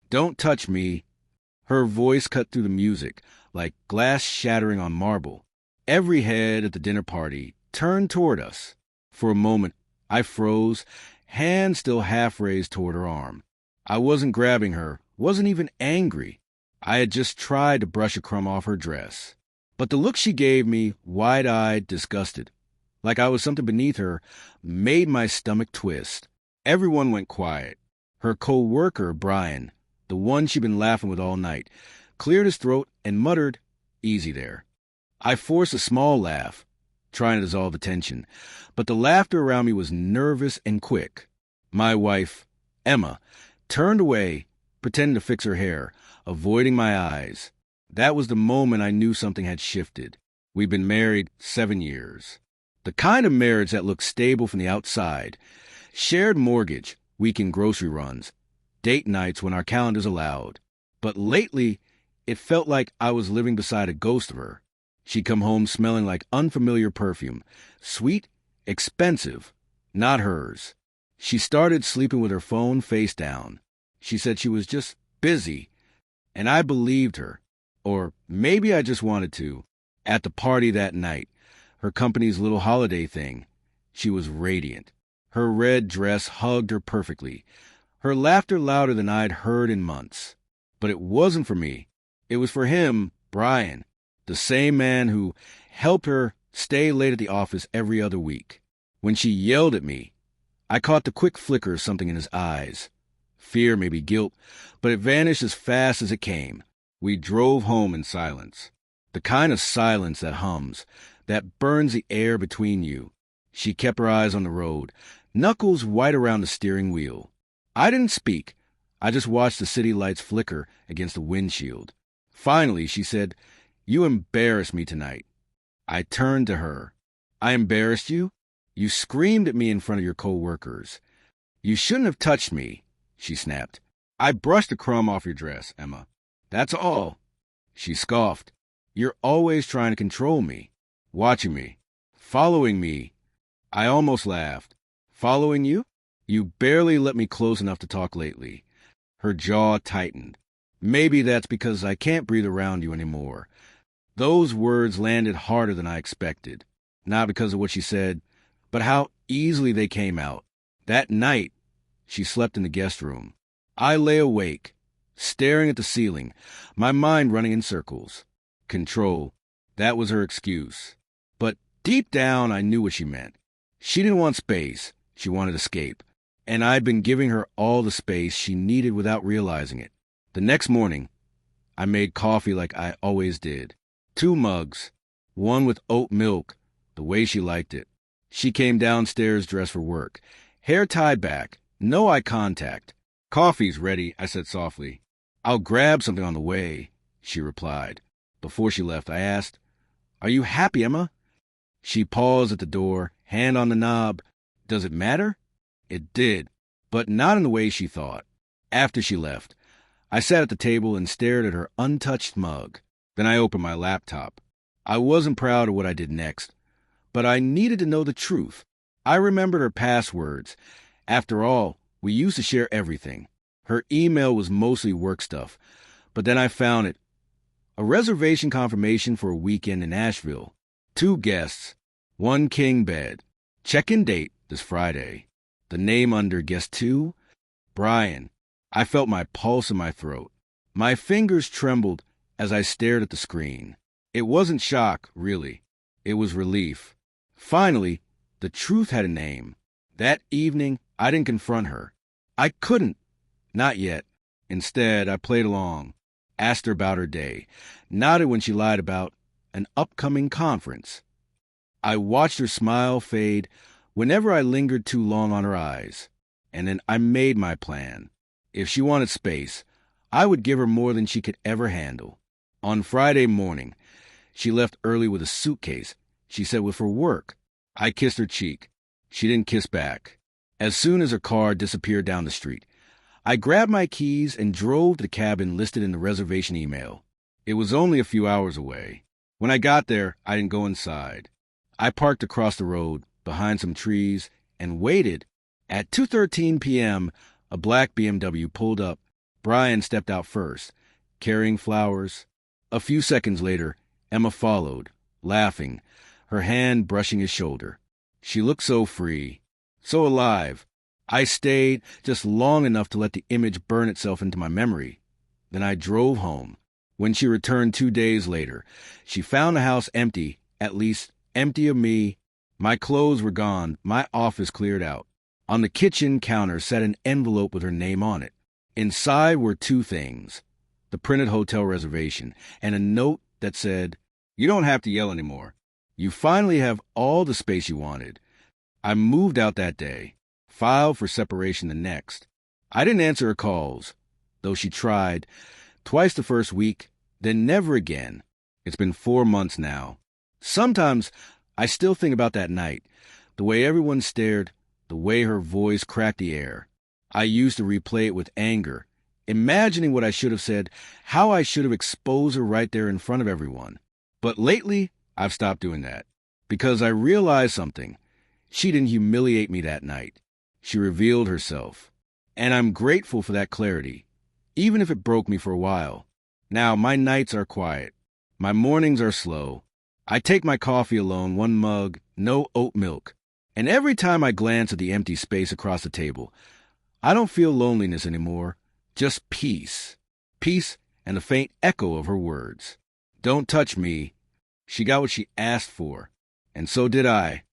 Don't touch me. Her voice cut through the music, like glass shattering on marble. Every head at the dinner party turned toward us. For a moment, I froze, hand still half raised toward her arm. I wasn't grabbing her, wasn't even angry. I had just tried to brush a crumb off her dress. But the look she gave me, wide-eyed, disgusted, like I was something beneath her, made my stomach twist. Everyone went quiet. Her co-worker, Brian, the one she'd been laughing with all night, cleared his throat and muttered, "Easy there." I forced a small laugh, trying to dissolve the tension, but the laughter around me was nervous and quick. My wife, Emma, turned away, pretending to fix her hair, avoiding my eyes. That was the moment I knew something had shifted. We'd been married 7 years. The kind of marriage that looked stable from the outside. Shared mortgage, weekend grocery runs, date nights when our calendars allowed. But lately, it felt like I was living beside a ghost of her. She'd come home smelling like unfamiliar perfume. Sweet, expensive, not hers. She started sleeping with her phone face down. She said she was just busy, and I believed her. Or maybe I just wanted to. At the party that night, her company's little holiday thing, she was radiant. Her red dress hugged her perfectly. Her laughter louder than I'd heard in months. But it wasn't for me. It was for him, Brian, the same man who helped her stay late at the office every other week. When she yelled at me, I caught the quick flicker of something in his eyes. Fear, maybe guilt, but it vanished as fast as it came. We drove home in silence. The kind of silence that hums, that burns the air between you. She kept her eyes on the road, knuckles white around the steering wheel. I didn't speak. I just watched the city lights flicker against the windshield. Finally, she said, "You embarrassed me tonight." I turned to her. "I embarrassed you? You screamed at me in front of your co-workers. You shouldn't have touched me," she snapped. "I brushed a crumb off your dress, Emma. That's all." She scoffed. "You're always trying to control me, watching me, following me." I almost laughed. "Following you? You barely let me close enough to talk lately." Her jaw tightened. "Maybe that's because I can't breathe around you anymore." Those words landed harder than I expected. Not because of what she said, but how easily they came out. That night, she slept in the guest room. I lay awake, staring at the ceiling, my mind running in circles. Control. That was her excuse. But deep down, I knew what she meant. She didn't want space. She wanted escape. And I'd been giving her all the space she needed without realizing it. The next morning, I made coffee like I always did. 2 mugs, one with oat milk, the way she liked it. She came downstairs dressed for work, hair tied back, no eye contact. "Coffee's ready," I said softly. "I'll grab something on the way," she replied. Before she left, I asked, "Are you happy, Emma?" She paused at the door, hand on the knob. Does it matter? It did, but not in the way she thought. After she left, I sat at the table and stared at her untouched mug. Then I opened my laptop. I wasn't proud of what I did next, but I needed to know the truth. I remembered her passwords. After all, we used to share everything. Her email was mostly work stuff, but then I found it. A reservation confirmation for a weekend in Nashville. 2 guests, 1 king bed. Check-in date this Friday. The name under guest 2, Brian. I felt my pulse in my throat. My fingers trembled as I stared at the screen. It wasn't shock, really. It was relief. Finally, the truth had a name. That evening, I didn't confront her. I couldn't. Not yet. Instead, I played along, asked her about her day, nodded when she lied about an upcoming conference. I watched her smile fade whenever I lingered too long on her eyes. And then I made my plan. If she wanted space, I would give her more than she could ever handle. On Friday morning, she left early with a suitcase she said was for work. I kissed her cheek. She didn't kiss back. As soon as her car disappeared down the street, I grabbed my keys and drove to the cabin listed in the reservation email. It was only a few hours away. When I got there, I didn't go inside. I parked across the road, behind some trees, and waited. At 2:13 p.m., a black BMW pulled up. Brian stepped out first, carrying flowers. A few seconds later, Emma followed, laughing, her hand brushing his shoulder. She looked so free, so alive. I stayed just long enough to let the image burn itself into my memory. Then I drove home. When she returned 2 days later, she found the house empty, at least empty of me. My clothes were gone, my office cleared out. On the kitchen counter sat an envelope with her name on it. Inside were 2 things: the printed hotel reservation and a note that said, "You don't have to yell anymore. You finally have all the space you wanted." I moved out that day, filed for separation the next. I didn't answer her calls, though she tried, twice the first week, then never again. It's been 4 months now. Sometimes I still think about that night, the way everyone stared, the way her voice cracked the air. I used to replay it with anger, imagining what I should have said, how I should have exposed her right there in front of everyone. But lately, I've stopped doing that, because I realized something. She didn't humiliate me that night. She revealed herself. And I'm grateful for that clarity, even if it broke me for a while. Now, my nights are quiet. My mornings are slow. I take my coffee alone, 1 mug, no oat milk. And every time I glance at the empty space across the table, I don't feel loneliness anymore, just peace. Peace and the faint echo of her words. Don't touch me. She got what she asked for, and so did I.